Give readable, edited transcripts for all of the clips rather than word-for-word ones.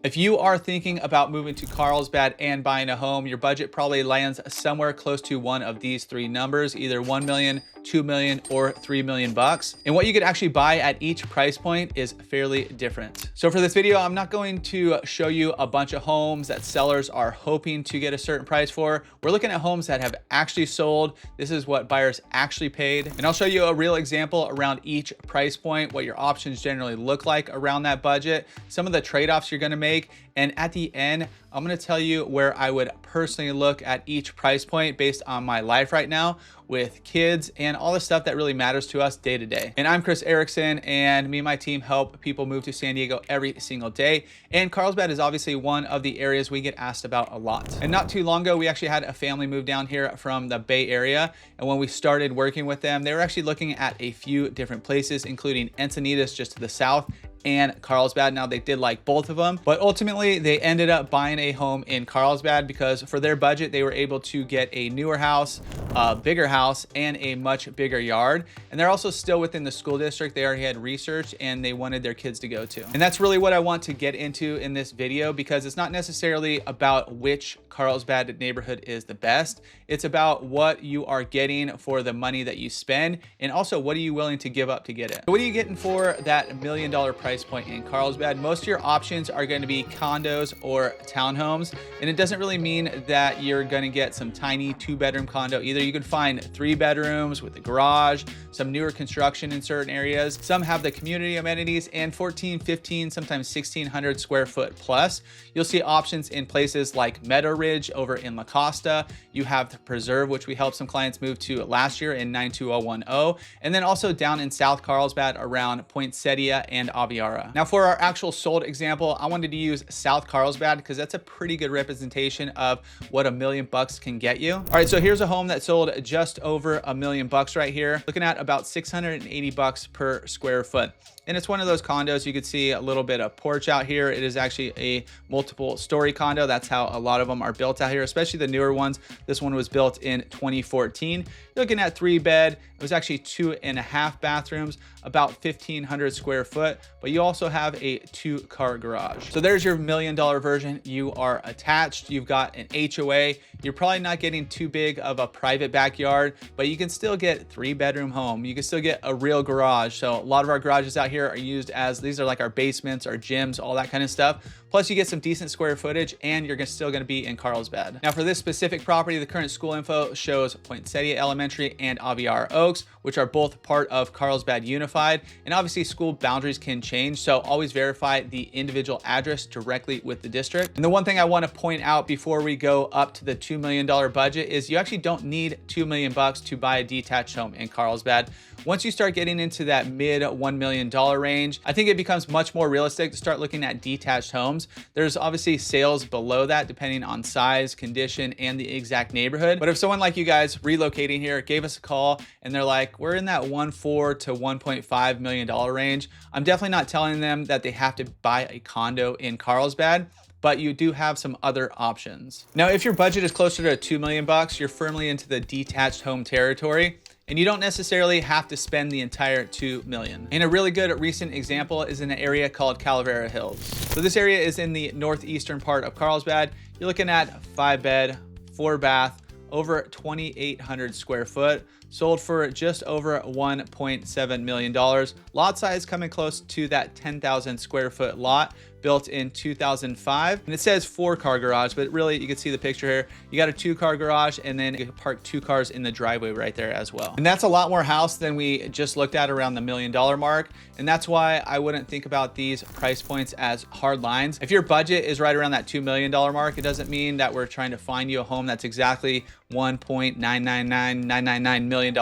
If you are thinking about moving to Carlsbad and buying a home, your budget probably lands somewhere close to one of these three numbers, either 1 million, 2 million, or 3 million bucks. And what you could actually buy at each price point is fairly different. So for this video, I'm not going to show you a bunch of homes that sellers are hoping to get a certain price for. We're looking at homes that have actually sold. This is what buyers actually paid. And I'll show you a real example around each price point, what your options generally look like around that budget, some of the trade-offs you're gonna make. And at the end, I'm gonna tell you where I would personally look at each price point based on my life right now with kids and all the stuff that really matters to us day to day. And I'm Chris Erickson, and me and my team help people move to San Diego every single day. And Carlsbad is obviously one of the areas we get asked about a lot. And not too long ago, we actually had a family move down here from the Bay Area. And when we started working with them, they were actually looking at a few different places, including Encinitas just to the south and Carlsbad. Now they did like both of them, but ultimately they ended up buying a home in Carlsbad because for their budget, they were able to get a newer house, a bigger house, and a much bigger yard. And they're also still within the school district they already had researched and they wanted their kids to go to. And that's really what I want to get into in this video, because it's not necessarily about which Carlsbad neighborhood is the best. It's about what you are getting for the money that you spend, and also what are you willing to give up to get it. So what are you getting for that $1 million price point in Carlsbad? Most of your options are going to be condos or townhomes, and it doesn't really mean that you're going to get some tiny 2-bedroom condo either. You can find 3 bedrooms with a garage, some newer construction in certain areas. Some have the community amenities, and 14, 15, sometimes 1,600 square foot plus. You'll see options in places like Meadow Ridge over in La Costa. You have the Preserve, which we helped some clients move to last year in 92010, and then also down in South Carlsbad around Poinsettia and Aviara. Now for our actual sold example, I wanted to use South Carlsbad because that's a pretty good representation of what $1 million can get you. All right, so here's a home that sold just over $1 million right here, looking at about 680 bucks per square foot. And it's one of those condos. You could see a little bit of porch out here. It is actually a multiple story condo. That's how a lot of them are built out here, especially the newer ones. This one was built in 2014. You're looking at 3-bed. It was actually 2.5 bathrooms, about 1,500 square foot, but you also have a 2-car garage. So there's your $1 million version. You are attached. You've got an HOA. You're probably not getting too big of a private backyard, but you can still get 3-bedroom home. You can still get a real garage. So a lot of our garages out here are used as, these are like our basements, our gyms, all that kind of stuff. Plus you get some decent square footage, and you're still gonna be in Carlsbad. Now for this specific property, the current school info shows Poinsettia Elementary and Aviara Oaks, which are both part of Carlsbad Unified. And obviously school boundaries can change, so always verify the individual address directly with the district. And the one thing I wanna point out before we go up to the $2 million budget is you actually don't need 2 million bucks to buy a detached home in Carlsbad. Once you start getting into that mid $1 million range, I think it becomes much more realistic to start looking at detached homes. There's obviously sales below that depending on size, condition, and the exact neighborhood. But if someone like you guys relocating here gave us a call and they're like, we're in that $1.4 to $1.5 million range, I'm definitely not telling them that they have to buy a condo in Carlsbad, but you do have some other options. Now, if your budget is closer to 2 million bucks, you're firmly into the detached home territory, and you don't necessarily have to spend the entire 2 million. And a really good recent example is in an area called Calavera Hills. So this area is in the northeastern part of Carlsbad. You're looking at 5-bed, 4-bath, over 2,800 square foot, sold for just over $1.7 million. Lot size coming close to that 10,000 square foot lot, built in 2005. And it says 4-car garage, but really you can see the picture here. You got a 2-car garage, and then you can park 2 cars in the driveway right there as well. And that's a lot more house than we just looked at around the $1 million mark. And that's why I wouldn't think about these price points as hard lines. If your budget is right around that $2 million mark, it doesn't mean that we're trying to find you a home that's exactly $1.999999 million.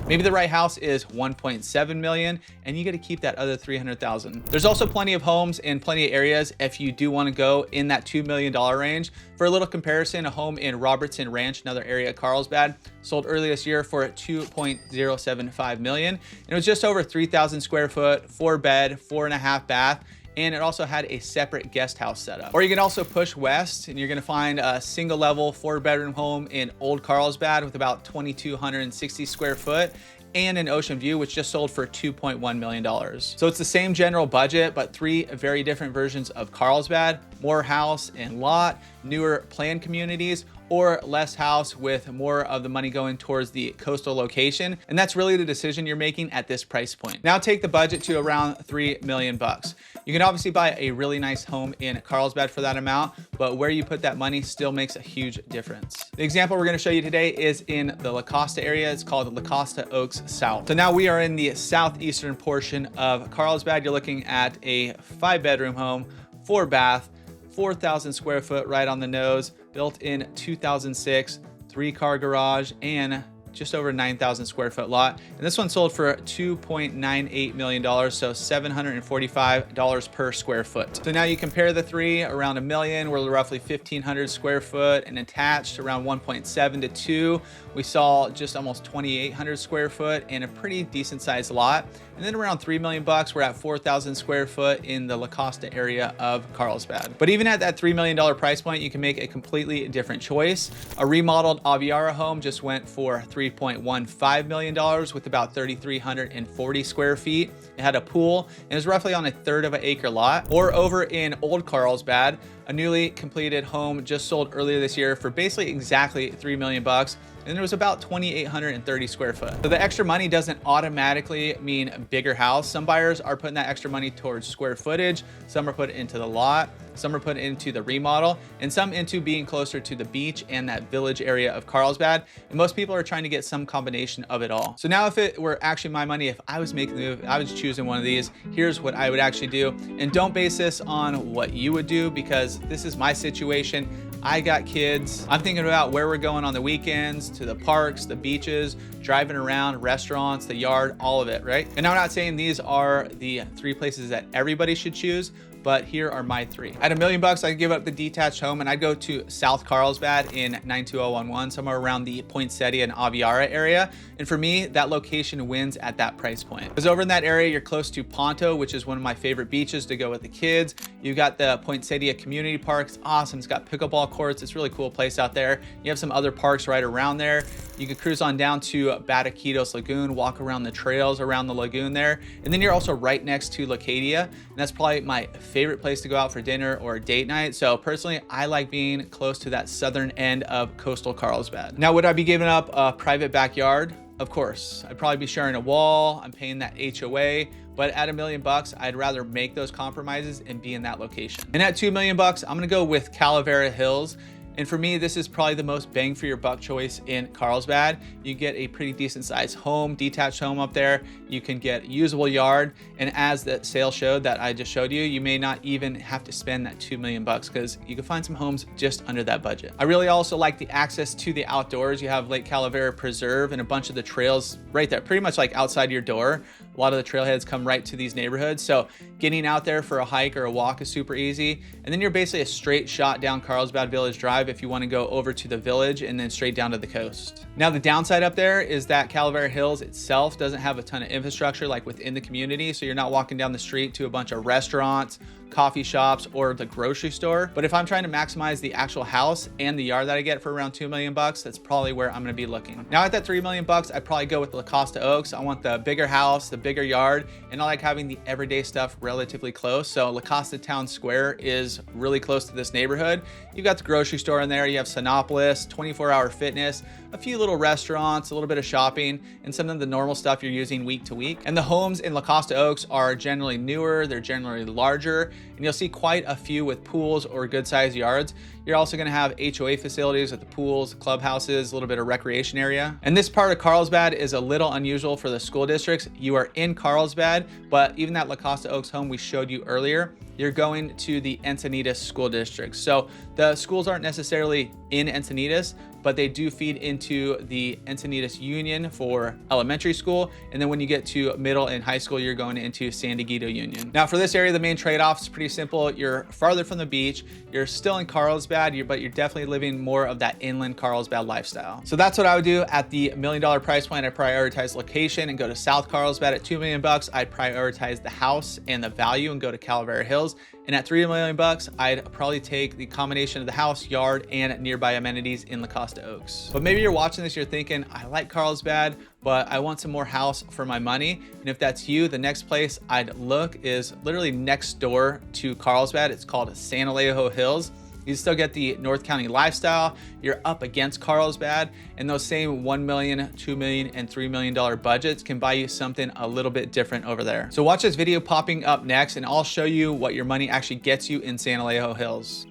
Maybe the right house is 1.7 million, and you got to keep that other 300,000. There's also plenty of homes in plenty of areas if you do want to go in that $2 million range. For a little comparison, a home in Robertson Ranch, another area of Carlsbad, sold earlier this year for $2.075 million. And it was just over 3,000 square foot, 4-bed, 4.5 bath. And it also had a separate guest house setup. Or you can also push west and you're gonna find a single level 4-bedroom home in Old Carlsbad with about 2,260 square foot. and an ocean view, which just sold for $2.1 million. So it's the same general budget, but three very different versions of Carlsbad: more house and lot, newer planned communities, or less house with more of the money going towards the coastal location. And that's really the decision you're making at this price point. Now take the budget to around 3 million bucks. You can obviously buy a really nice home in Carlsbad for that amount, but where you put that money still makes a huge difference. The example we're gonna show you today is in the La Costa area. It's called La Costa Oaks South. So now we are in the southeastern portion of Carlsbad. You're looking at a 5-bedroom home, 4-bath, 4,000 square foot right on the nose, built in 2006, 3-car garage, and just over 9,000 square foot lot. And this one sold for $2.98 million, so $745 per square foot. So now you compare the three, around $1 million, we're roughly 1,500 square foot, and attached around 1.7 to 2. We saw just almost 2,800 square foot and a pretty decent sized lot. And then around 3 million bucks, we're at 4,000 square foot in the La Costa area of Carlsbad. But even at that $3 million price point, you can make a completely different choice. A remodeled Aviara home just went for $3.15 million with about 3,340 square feet. It had a pool and it was roughly on a third of an acre lot. Or over in Old Carlsbad, a newly completed home just sold earlier this year for basically exactly 3 million bucks. And it was about 2,830 square foot. So the extra money doesn't automatically mean a bigger house. Some buyers are putting that extra money towards square footage. Some are putting it into the lot. Some are putting it into the remodel, and some into being closer to the beach and that village area of Carlsbad. And most people are trying to get some combination of it all. So now if it were actually my money, if I was making the move, I was choosing one of these, here's what I would actually do. And don't base this on what you would do, because this is my situation. I got kids. I'm thinking about where we're going on the weekends, to the parks, the beaches, driving around, restaurants, the yard, all of it, right? And I'm not saying these are the 3 places that everybody should choose, but here are my 3. At $1 million bucks, I'd give up the detached home and I'd go to South Carlsbad in 92011, somewhere around the Poinsettia and Aviara area. And for me, that location wins at that price point. Because over in that area, you're close to Ponto, which is one of my favorite beaches to go with the kids. You've got the Poinsettia Community Park. It's awesome. It's got pickleball courts. It's a really cool place out there. You have some other parks right around there. You can cruise on down to Bataquitos Lagoon, walk around the trails around the lagoon there. And then you're also right next to Leucadia. And that's probably my favorite place to go out for dinner or a date night. So personally, I like being close to that southern end of coastal Carlsbad. Now, would I be giving up a private backyard? Of course. I'd probably be sharing a wall. I'm paying that HOA. But at $1 million bucks, I'd rather make those compromises and be in that location. And at $2 million bucks, I'm gonna go with Calavera Hills. And for me, this is probably the most bang for your buck choice in Carlsbad. You get a pretty decent sized home, detached home up there. You can get usable yard. And as the sale showed that I just showed you, you may not even have to spend that 2 million bucks, because you can find some homes just under that budget. I really also like the access to the outdoors. You have Lake Calavera Preserve and a bunch of the trails right there, pretty much like outside your door. A lot of the trailheads come right to these neighborhoods. So getting out there for a hike or a walk is super easy. And then you're basically a straight shot down Carlsbad Village Drive if you want to go over to the village and then straight down to the coast. Now, the downside up there is that Calavera Hills itself doesn't have a ton of infrastructure like within the community. So you're not walking down the street to a bunch of restaurants, coffee shops, or the grocery store. But if I'm trying to maximize the actual house and the yard that I get for around 2 million bucks, that's probably where I'm gonna be looking. Now at that 3 million bucks, I'd probably go with La Costa Oaks. I want the bigger house, the bigger yard, and I like having the everyday stuff relatively close. So La Costa Town Square is really close to this neighborhood. You've got the grocery store in there, you have Sinopolis, 24-hour fitness, a few little restaurants, a little bit of shopping, and some of the normal stuff you're using week to week. And the homes in La Costa Oaks are generally newer, they're generally larger, and you'll see quite a few with pools or good sized yards. You're also gonna have HOA facilities with the pools, clubhouses, a little bit of recreation area. And this part of Carlsbad is a little unusual for the school districts. You are in Carlsbad, but even that La Costa Oaks home we showed you earlier, you're going to the Encinitas school district. So the schools aren't necessarily in Encinitas, but they do feed into the Encinitas Union for elementary school. And then when you get to middle and high school, you're going into San Diego Union. Now for this area, the main trade-off is pretty simple. You're farther from the beach, you're still in Carlsbad, but you're definitely living more of that inland Carlsbad lifestyle. So that's what I would do at the $1 million price point. I prioritize location and go to South Carlsbad. At 2 million bucks, I prioritize the house and the value and go to Calavera Hills. And at 3 million bucks, I'd probably take the combination of the house, yard, and nearby amenities in La Costa Oaks. But maybe you're watching this, you're thinking, I like Carlsbad, but I want some more house for my money. And if that's you, the next place I'd look is literally next door to Carlsbad. It's called San Alejo Hills. You still get the North County lifestyle. You're up against Carlsbad, and those same $1 million, $2 million, and $3 million budgets can buy you something a little bit different over there. So watch this video popping up next, and I'll show you what your money actually gets you in San Alejo Hills.